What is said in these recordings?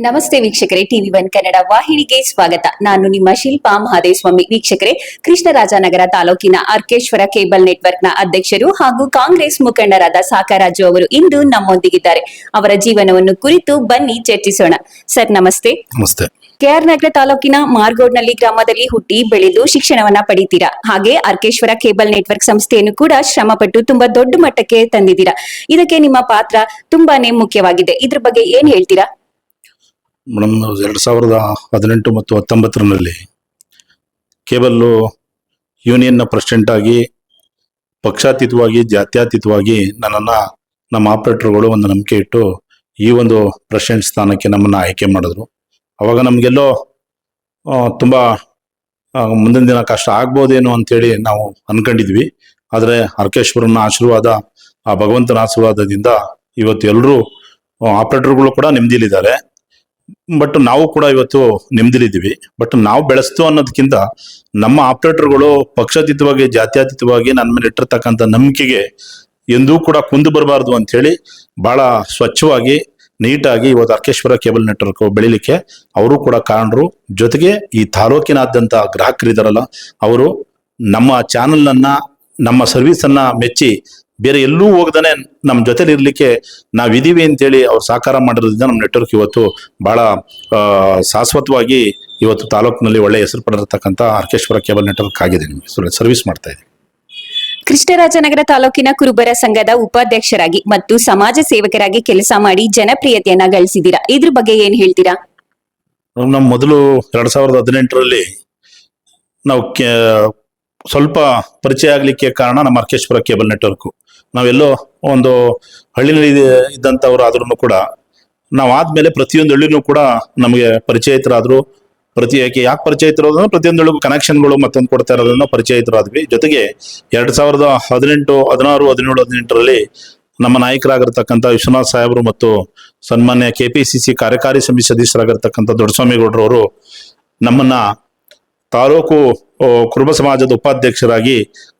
ನಮಸ್ತೆ ವೀಕ್ಷಕರೇ, ಟಿವಿ1 ಕನ್ನಡ ವಾಹಿನಿಗೆ ಸ್ವಾಗತ. ನಾನು ನಿಮ್ಮ ಶಿಲ್ಪಾ ಮಹದೇವಸ್ವಾಮಿ. ವೀಕ್ಷಕರೇ, ಕೃಷ್ಣರಾಜನಗರ ತಾಲೂಕಿನ ಅರ್ಕೇಶ್ವರ ಕೇಬಲ್ ನೆಟ್ವರ್ಕ್ನ ಅಧ್ಯಕ್ಷರು ಹಾಗೂ ಕಾಂಗ್ರೆಸ್ ಮುಖಂಡರಾದ ಸಾಕರಾಜು ಅವರು ಇಂದು ನಮ್ಮೊಂದಿಗಿದ್ದಾರೆ. ಅವರ ಜೀವನವನ್ನು ಕುರಿತು ಬನ್ನಿ ಚರ್ಚಿಸೋಣ. ಸರ್ ನಮಸ್ತೆ. ನಮಸ್ತೆ. ಕೆಆರ್ ನಗರ ತಾಲೂಕಿನ ಮಾರ್ಗೋಡ್ನಲ್ಲಿ ಗ್ರಾಮದಲ್ಲಿ ಹುಟ್ಟಿ ಬೆಳೆದು ಶಿಕ್ಷಣವನ್ನ ಪಡಿತೀರಾ. ಹಾಗೆ ಅರ್ಕೇಶ್ವರ ಕೇಬಲ್ ನೆಟ್ವರ್ಕ್ ಸಂಸ್ಥೆಯನ್ನು ಕೂಡ ಶ್ರಮಪಟ್ಟು ತುಂಬಾ ದೊಡ್ಡ ಮಟ್ಟಕ್ಕೆ ತಂದಿದ್ದೀರಾ. ಇದಕ್ಕೆ ನಿಮ್ಮ ಪಾತ್ರ ತುಂಬಾನೇ ಮುಖ್ಯವಾಗಿದೆ. ಇದ್ರ ಬಗ್ಗೆ ಏನ್ ಹೇಳ್ತೀರಾ? ಮೇಡಮ್, 2018 ಮತ್ತು 19ರಲ್ಲಿ ಕೇಬಲ್ ಯೂನಿಯನ್ನ ಪ್ರೆಸಿಡೆಂಟ್ ಆಗಿ ಪಕ್ಷಾತೀತವಾಗಿ ಜಾತ್ಯತೀತವಾಗಿ ನನ್ನನ್ನು ನಮ್ಮ ಆಪರೇಟರ್ಗಳು ಒಂದು ನಂಬಿಕೆ ಇಟ್ಟು ಈ ಒಂದು ಪ್ರೆಸಿಡೆಂಟ್ ಸ್ಥಾನಕ್ಕೆ ನಮ್ಮನ್ನು ಆಯ್ಕೆ ಮಾಡಿದ್ರು. ಅವಾಗ ನಮಗೆಲ್ಲೋ ತುಂಬ ಮುಂದಿನ ದಿನ ಕಷ್ಟ ಆಗ್ಬೋದೇನೋ ಅಂತೇಳಿ ನಾವು ಅನ್ಕೊಂಡಿದ್ವಿ. ಆದರೆ ಅರ್ಕೇಶ್ವರನ ಆಶೀರ್ವಾದ, ಆ ಭಗವಂತನ ಆಶೀರ್ವಾದದಿಂದ ಇವತ್ತು ಎಲ್ಲರೂ ಆಪರೇಟರ್ಗಳು ಕೂಡ ನೆಮ್ಮದಿಲಿದ್ದಾರೆ. ಬಟ್ ನಾವು ಕೂಡ ಇವತ್ತು ನೆಮ್ಮದಿಲಿದ್ದೀವಿ. ಬಟ್ ನಾವು ಬೆಳೆಸ್ತು ಅನ್ನೋದಕ್ಕಿಂತ ನಮ್ಮ ಆಪರೇಟರ್ಗಳು ಪಕ್ಷಾತೀತವಾಗಿ ಜಾತ್ಯತೀತವಾಗಿ ನನ್ನ ಮೇಲೆ ಇಟ್ಟಿರ್ತಕ್ಕಂಥ ನಂಬಿಕೆಗೆ ಎಂದೂ ಕೂಡ ಕುಂದು ಬರಬಾರ್ದು ಅಂತ ಹೇಳಿ ಬಹಳ ಸ್ವಚ್ಛವಾಗಿ ನೀಟಾಗಿ ಇವತ್ತು ಅರ್ಕೇಶ್ವರ ಕೇಬಲ್ ನೆಟ್ವರ್ಕ್ ಬೆಳಿಲಿಕ್ಕೆ ಅವರು ಕೂಡ ಕಾರಣರು. ಜೊತೆಗೆ ಈ ತಾಲೂಕಿನಾದ್ಯಂತ ಗ್ರಾಹಕರಿದಾರಲ್ಲ, ಅವರು ನಮ್ಮ ಚಾನಲ್ ಅನ್ನ, ನಮ್ಮ ಸರ್ವಿಸ್ ಅನ್ನ ಮೆಚ್ಚಿ ಬೇರೆ ಎಲ್ಲೂ ಹೋಗದಾನೆ ನಮ್ಮ ಜೊತೆಲಿ ಇರ್ಲಿಕ್ಕೆ ನಾವಿದೀವಿ ಅಂತೇಳಿ ಅವ್ರು ಸಹಕಾರ ಮಾಡಿರೋದ್ರಿಂದ ನಮ್ಮ ನೆಟ್ವರ್ಕ್ ಇವತ್ತು ಬಹಳ ಶಾಶ್ವತವಾಗಿ ಇವತ್ತು ತಾಲೂಕಿನಲ್ಲಿ ಒಳ್ಳೆ ಹೆಸರು ಪಡೆದಿರ್ತಕ್ಕಂಥ ಅರ್ಕೇಶ್ವರ ಕೇಬಲ್ ನೆಟ್ವರ್ಕ್ ಆಗಿದೆ. ನಿಮಗೆ ಸರ್ವಿಸ್ ಮಾಡ್ತಾ ಇದೆ. ಕೃಷ್ಣರಾಜನಗರ ತಾಲೂಕಿನ ಕುರುಬರ ಸಂಘದ ಉಪಾಧ್ಯಕ್ಷರಾಗಿ ಮತ್ತು ಸಮಾಜ ಸೇವಕರಾಗಿ ಕೆಲಸ ಮಾಡಿ ಜನಪ್ರಿಯತೆಯನ್ನ ಗಳಿಸಿದ್ದೀರಾ. ಇದ್ರ ಬಗ್ಗೆ ಏನ್ ಹೇಳ್ತೀರಾ? ನಮ್ಮ ಮೊದಲು 2018ರಲ್ಲಿ ನಾವು ಸ್ವಲ್ಪ ಪರಿಚಯ ಆಗ್ಲಿಕ್ಕೆ ಕಾರಣ ನಮ್ಮ ಅರ್ಕೇಶ್ವರ ಕೇಬಲ್ ನೆಟ್ವರ್ಕ್. ನಾವೆಲ್ಲೋ ಒಂದು ಹಳ್ಳಿನಲ್ಲಿ ಇದ್ದಂಥವ್ರು ಆದ್ರೂ ಕೂಡ ನಾವು ಆದ್ಮೇಲೆ ಪ್ರತಿಯೊಂದು ಹಳ್ಳಿನೂ ಕೂಡ ನಮಗೆ ಪರಿಚಯಿತರಾದ್ರು. ಯಾಕೆ ಪರಿಚಯಿತರಾದ್ರು? ಪ್ರತಿಯೊಂದು ಹಳ್ಳಿಗೂ ಕನೆಕ್ಷನ್ಗಳು ಮತ್ತೊಂದು ಕೊಡ್ತಾ ಇರೋದ್ರಿಂದ ಪರಿಚಯಿತರಾದ್ವಿ. ಜೊತೆಗೆ 2018, 16, 17, 18ರಲ್ಲಿ ನಮ್ಮ ನಾಯಕರಾಗಿರ್ತಕ್ಕಂಥ ವಿಶ್ವನಾಥ್ ಸಾಹೇಬರು ಮತ್ತು ಸನ್ಮಾನ್ಯ KPCC ಕಾರ್ಯಕಾರಿ ಸಮಿತಿ ಸದಸ್ಯರಾಗಿರ್ತಕ್ಕಂಥ ದೊಡ್ಡಸ್ವಾಮಿಗೌಡರವರು ನಮ್ಮನ್ನ ತಾಲೂಕು ಕುರುಬ ಸಮಾಜದ ಉಪಾಧ್ಯಕ್ಷರಾಗಿ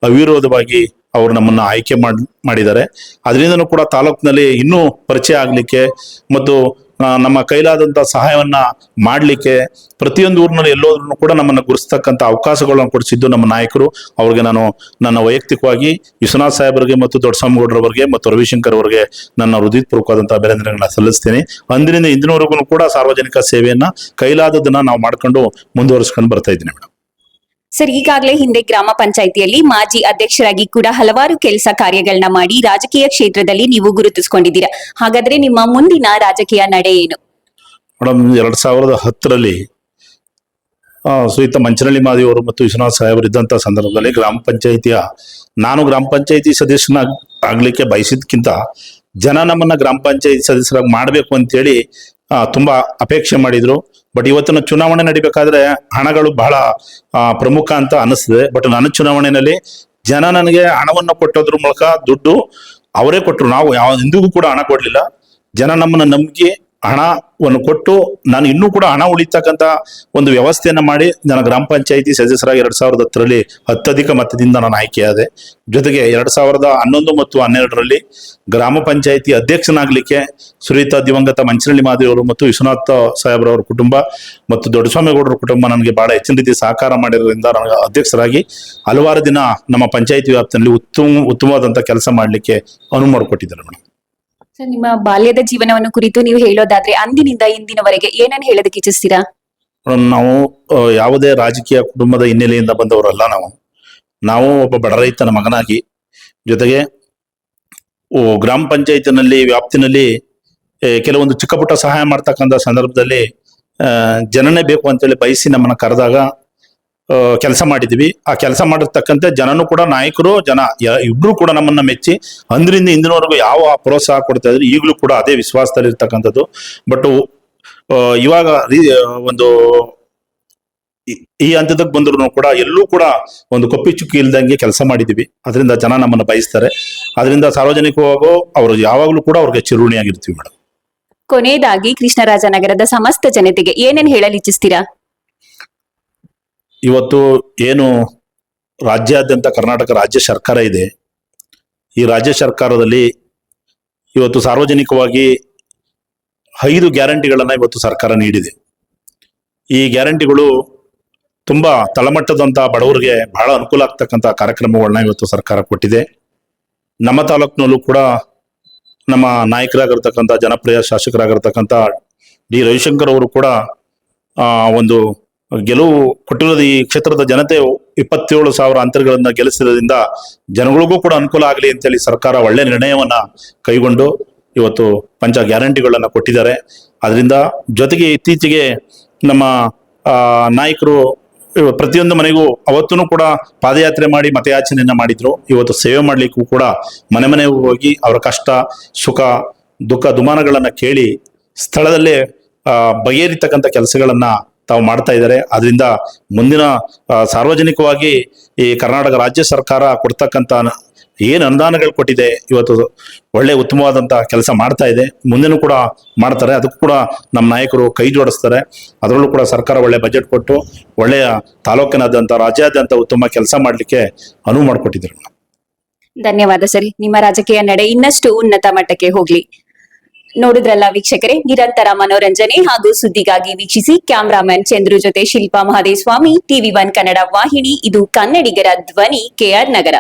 ಅವಿರೋಧವಾಗಿ ಅವರು ನಮ್ಮನ್ನ ಆಯ್ಕೆ ಮಾಡಿದ್ದಾರೆ. ಅದರಿಂದನೂ ಕೂಡ ತಾಲೂಕಿನಲ್ಲಿ ಇನ್ನೂ ಪರಿಚಯ ಆಗಲಿಕ್ಕೆ ಮತ್ತು ನಮ್ಮ ಕೈಲಾದಂಥ ಸಹಾಯವನ್ನ ಮಾಡಲಿಕ್ಕೆ ಪ್ರತಿಯೊಂದು ಊರಿನಲ್ಲಿ ಎಲ್ಲೋದ್ರೂ ಕೂಡ ನಮ್ಮನ್ನು ಗುರುಸ್ತಕ್ಕಂಥ ಅವಕಾಶಗಳನ್ನು ಕೊಡಿಸಿದ್ದು ನಮ್ಮ ನಾಯಕರು. ಅವ್ರಿಗೆ ನಾನು ನನ್ನ ವೈಯಕ್ತಿಕವಾಗಿ ವಿಶ್ವನಾಥ್ ಸಾಹೇಬರಿಗೆ ಮತ್ತು ದೊಡ್ಡಸ್ವಾಮಿಗೌಡರವರಿಗೆ ಮತ್ತು ರವಿಶಂಕರ್ ಅವರಿಗೆ ನನ್ನ ಹೃದಯಪೂರ್ವಕವಾದಂತಹ ಅಭಿನಂದನೆಗಳನ್ನ ಸಲ್ಲಿಸ್ತೇನೆ. ಅಂದಿನಿಂದ ಇಂದಿನವರೆಗೂ ಕೂಡ ಸಾರ್ವಜನಿಕ ಸೇವೆಯನ್ನ ಕೈಲಾದದನ್ನ ನಾವು ಮಾಡ್ಕೊಂಡು ಮುಂದುವರಿಸ್ಕೊಂಡು ಬರ್ತಾ ಇದ್ದೀನಿ ಮೇಡಮ್. ಸರ್, ಈಗಾಗಲೇ ಹಿಂದೆ ಗ್ರಾಮ ಪಂಚಾಯಿತಿಯಲ್ಲಿ ಮಾಜಿ ಅಧ್ಯಕ್ಷರಾಗಿ ಕೂಡ ಹಲವಾರು ಕೆಲಸ ಕಾರ್ಯಗಳನ್ನ ಮಾಡಿ ರಾಜಕೀಯ ಕ್ಷೇತ್ರದಲ್ಲಿ ನೀವು ಗುರುತಿಸಿಕೊಂಡಿದ್ದೀರಾ. ಹಾಗಾದ್ರೆ ನಿಮ್ಮ ಮುಂದಿನ ರಾಜಕೀಯ ನಡೆ ಏನು? ಮೇಡಮ್, 2010ರಲ್ಲಿ ಶ್ರೀಯುತ ಮಂಚನಹಳ್ಳಿ ಮಾದೇವರು ಮತ್ತು ವಿಶ್ವನಾಥ್ ಸಾಹೇಬರು ಇದ್ದಂಥ ಸಂದರ್ಭದಲ್ಲಿ ನಾನು ಗ್ರಾಮ ಪಂಚಾಯಿತಿ ಸದಸ್ಯನ ಆಗ್ಲಿಕ್ಕೆ ಬಯಸಿದ್ಕಿಂತ ಜನ ನಮ್ಮನ್ನ ಗ್ರಾಮ ಪಂಚಾಯಿತಿ ಸದಸ್ಯರಾಗಿ ಮಾಡಬೇಕು ಅಂತೇಳಿ ತುಂಬಾ ಅಪೇಕ್ಷೆ ಮಾಡಿದ್ರು. ಬಟ್ ಇವತ್ತಿನ ಚುನಾವಣೆ ನಡಿಬೇಕಾದ್ರೆ ಹಣಗಳು ಬಹಳ ಪ್ರಮುಖ ಅಂತ ಅನಿಸ್ತದೆ. ಬಟ್ ನನ್ನ ಚುನಾವಣೆಯಲ್ಲಿ ಜನ ನನಗೆ ಹಣವನ್ನು ಕೊಟ್ಟೋದ್ರ ಮೂಲಕ ದುಡ್ಡು ಅವರೇ ಕೊಟ್ಟರು. ನಾವು ಎಂದಿಗೂ ಕೂಡ ಹಣ ಕೊಡ್ಲಿಲ್ಲ. ಜನ ನಮ್ಮನ್ನ ನಂಬಿಕೆ ಹಣವನ್ನು ಕೊಟ್ಟು ನಾನು ಇನ್ನೂ ಕೂಡ ಹಣ ಉಳಿತಕ್ಕಂಥ ಒಂದು ವ್ಯವಸ್ಥೆಯನ್ನ ಮಾಡಿ ನನ್ನ ಗ್ರಾಮ ಪಂಚಾಯಿತಿ ಸದಸ್ಯರಾಗಿ 2010ರಲ್ಲಿ ಅತ್ಯಧಿಕ ಮತದಿಂದ ನಾನು ಆಯ್ಕೆಯಾದೆ. ಜೊತೆಗೆ 2011 ಮತ್ತು 12ರಲ್ಲಿ ಗ್ರಾಮ ಪಂಚಾಯಿತಿ ಅಧ್ಯಕ್ಷನಾಗ್ಲಿಕ್ಕೆ ಶ್ರೀಯುತ ದಿವಂಗತ ಮಂಚನಹಳ್ಳಿ ಮಾದೇವರು ಮತ್ತು ವಿಶ್ವನಾಥ ಸಾಹೇಬ್ರವರ ಕುಟುಂಬ ಮತ್ತು ದೊಡ್ಡಸ್ವಾಮಿಗೌಡರ ಕುಟುಂಬ ನನಗೆ ಬಹಳ ಹೆಚ್ಚಿನ ರೀತಿ ಸಹಕಾರ ಮಾಡಿರೋದ್ರಿಂದ ನನಗೆ ಅಧ್ಯಕ್ಷರಾಗಿ ಹಲವಾರು ದಿನ ನಮ್ಮ ಪಂಚಾಯಿತಿ ವ್ಯಾಪ್ತಿಯಲ್ಲಿ ಉತ್ತಮವಾದಂಥ ಕೆಲಸ ಮಾಡಲಿಕ್ಕೆ ಅನುವು ಮಾಡಿಕೊಟ್ಟಿದ್ದಾರೆ ಮೇಡಮ್. ಸರ್, ನಿಮ್ಮ ಬಾಲ್ಯದ ಜೀವನವನ್ನು ಕುರಿತು ನೀವು ಹೇಳೋದಾದ್ರೆ ಅಂದಿನಿಂದ ಇಂದಿನವರೆಗೆ ಏನನ್ನು ಹೇಳೋದಕ್ಕೆ ಇಚ್ಛಿಸ್ತೀರಾ? ನಾವು ಯಾವುದೇ ರಾಜಕೀಯ ಕುಟುಂಬದ ಹಿನ್ನೆಲೆಯಿಂದ ಬಂದವರಲ್ಲ. ನಾವು ಒಬ್ಬ ಬಡ ರೈತನ ಮಗನಾಗಿ, ಜೊತೆಗೆ ಗ್ರಾಮ ಪಂಚಾಯತಿನಲ್ಲಿ ವ್ಯಾಪ್ತಿನಲ್ಲಿ ಕೆಲವೊಂದು ಚಿಕ್ಕ ಪುಟ್ಟ ಸಹಾಯ ಮಾಡ್ತಕ್ಕಂಥ ಸಂದರ್ಭದಲ್ಲಿ ಜನನೇ ಬೇಕು ಅಂತೇಳಿ ಬಯಸಿ ನಮ್ಮನ್ನ ಕರೆದಾಗ ಕೆಲಸ ಮಾಡಿದ್ವಿ. ಆ ಕೆಲಸ ಮಾಡಿರ್ತಕ್ಕಂಥ ಜನನು ಕೂಡ ನಾಯಕರು, ಜನ ಇಬ್ರು ಕೂಡ ನಮ್ಮನ್ನ ಮೆಚ್ಚಿ ಅಂದ್ರಿಂದ ಇಂದಿನವರೆಗೂ ಯಾವ ಪ್ರೋತ್ಸಾಹ ಕೊಡ್ತಾ ಇದ್ರು, ಈಗಲೂ ಕೂಡ ಅದೇ ವಿಶ್ವಾಸದಲ್ಲಿ ಇರ್ತಕ್ಕಂಥದ್ದು. ಬಟ್ ಇವಾಗ ಒಂದು ಈ ಹಂತದಾಗ ಬಂದ್ರು ಕೂಡ ಎಲ್ಲೂ ಕೂಡ ಒಂದು ಕೊಪ್ಪಿ ಚುಕ್ಕಿ ಇಲ್ದಂಗೆ ಕೆಲಸ ಮಾಡಿದೀವಿ. ಅದರಿಂದ ಜನ ನಮ್ಮನ್ನ ಬಯಸ್ತಾರೆ. ಅದರಿಂದ ಸಾರ್ವಜನಿಕವಾಗೂ ಅವರು ಯಾವಾಗ್ಲೂ ಕೂಡ ಅವ್ರಿಗೆ ಚಿರುಣಿಯಾಗಿರ್ತೀವಿ ಮೇಡಮ್. ಕೊನೆಯದಾಗಿ ಕೃಷ್ಣರಾಜನಗರದ ಸಮಸ್ತ ಜನತೆಗೆ ಏನೇನು ಹೇಳಲು ಇಚ್ಛಿಸ್ತೀರಾ? ಇವತ್ತು ಏನು ರಾಜ್ಯಾದ್ಯಂತ ಕರ್ನಾಟಕ ರಾಜ್ಯ ಸರ್ಕಾರ ಇದೆ, ಈ ರಾಜ್ಯ ಸರ್ಕಾರದಲ್ಲಿ ಇವತ್ತು ಸಾರ್ವಜನಿಕವಾಗಿ 5 ಗ್ಯಾರಂಟಿಗಳನ್ನ ಇವತ್ತು ಸರ್ಕಾರ ನೀಡಿದೆ. ಈ ಗ್ಯಾರಂಟಿಗಳು ತುಂಬಾ ತಳಮಟ್ಟದಂತ ಬಡವರಿಗೆ ಬಹಳ ಅನುಕೂಲ ಆಗ್ತಕ್ಕಂಥ ಕಾರ್ಯಕ್ರಮಗಳನ್ನ ಇವತ್ತು ಸರ್ಕಾರ ಕೊಟ್ಟಿದೆ. ನಮ್ಮ ತಾಲೂಕಿನಲ್ಲೂ ಕೂಡ ನಮ್ಮ ನಾಯಕರಾಗಿರ್ತಕ್ಕಂಥ ಜನಪ್ರಿಯ ಶಾಸಕರಾಗಿರ್ತಕ್ಕಂಥ ಡಿ ರವಿಶಂಕರ್ ಅವರು ಕೂಡ ಒಂದು ಗೆಲುವು ಕೊಟ್ಟಿರೋದು. ಈ ಕ್ಷೇತ್ರದ ಜನತೆ 27,000 ಅಂತರಗಳನ್ನ ಗೆಲ್ಲಿಸಿರೋದ್ರಿಂದ ಜನಗಳಿಗೂ ಕೂಡ ಅನುಕೂಲ ಆಗಲಿ ಅಂತೇಳಿ ಸರ್ಕಾರ ಒಳ್ಳೆ ನಿರ್ಣಯವನ್ನ ಕೈಗೊಂಡು ಇವತ್ತು ಪಂಚ ಗ್ಯಾರಂಟಿಗಳನ್ನ ಕೊಟ್ಟಿದ್ದಾರೆ. ಅದರಿಂದ ಜೊತೆಗೆ ಇತ್ತೀಚೆಗೆ ನಮ್ಮ ನಾಯಕರು ಪ್ರತಿಯೊಂದು ಮನೆಗೂ ಅವತ್ತೂ ಕೂಡ ಪಾದಯಾತ್ರೆ ಮಾಡಿ ಮತಯಾಚನೆಯನ್ನ ಮಾಡಿದ್ರು. ಇವತ್ತು ಸೇವೆ ಮಾಡ್ಲಿಕ್ಕೂ ಕೂಡ ಮನೆ ಮನೆಗೂ ಹೋಗಿ ಅವರ ಕಷ್ಟ ಸುಖ ದುಃಖ ದುಮಾನಗಳನ್ನ ಕೇಳಿ ಸ್ಥಳದಲ್ಲೇ ಬಗೆಹರಿತಕ್ಕಂಥ ಕೆಲಸಗಳನ್ನ ತಾವು ಮಾಡ್ತಾ ಇದ್ದಾರೆ. ಅದರಿಂದ ಮುಂದಿನ ಸಾರ್ವಜನಿಕವಾಗಿ ಈ ಕರ್ನಾಟಕ ರಾಜ್ಯ ಸರ್ಕಾರ ಕೊಡ್ತಕ್ಕಂಥ ಏನು ಅನುದಾನಗಳು ಕೊಟ್ಟಿದೆ ಇವತ್ತು ಒಳ್ಳೆ ಉತ್ತಮವಾದಂತ ಕೆಲಸ ಮಾಡ್ತಾ ಇದೆ. ಮುಂದೆನೂ ಕೂಡ ಮಾಡ್ತಾರೆ. ಅದಕ್ಕೂ ಕೂಡ ನಮ್ಮ ನಾಯಕರು ಕೈ ಜೋಡಿಸ್ತಾರೆ. ಅದರಲ್ಲೂ ಕೂಡ ಸರ್ಕಾರ ಒಳ್ಳೆ ಬಜೆಟ್ ಕೊಟ್ಟು ಒಳ್ಳೆಯ ತಾಲೂಕಿನಾದ್ಯಂತ ರಾಜ್ಯಾದ್ಯಂತ ಉತ್ತಮ ಕೆಲಸ ಮಾಡಲಿಕ್ಕೆ ಅನುವು ಮಾಡಿಕೊಟ್ಟಿದ್ದಾರೆ. ಧನ್ಯವಾದ ಸರಿ. ನಿಮ್ಮ ರಾಜಕೀಯ ನಡೆ ಇನ್ನಷ್ಟು ಉನ್ನತ ಮಟ್ಟಕ್ಕೆ ಹೋಗ್ಲಿ. ನೋಡಿದ್ರಲ್ಲ ವೀಕ್ಷಕರೇ, ನಿರಂತರ ಮನೋರಂಜನೆ ಹಾಗೂ ಸುದ್ದಿಗಾಗಿ ವೀಕ್ಷಿಸಿ. ಕ್ಯಾಮ್ರಾಮನ್ ಚಂದ್ರು ಜೊತೆ ಶಿಲ್ಪಾ ಮಹದೇಸ್ವಾಮಿ, TV1 ಕನ್ನಡ ವಾಹಿನಿ. ಇದು ಕನ್ನಡಿಗರ ಧ್ವನಿ, KR ನಗರ.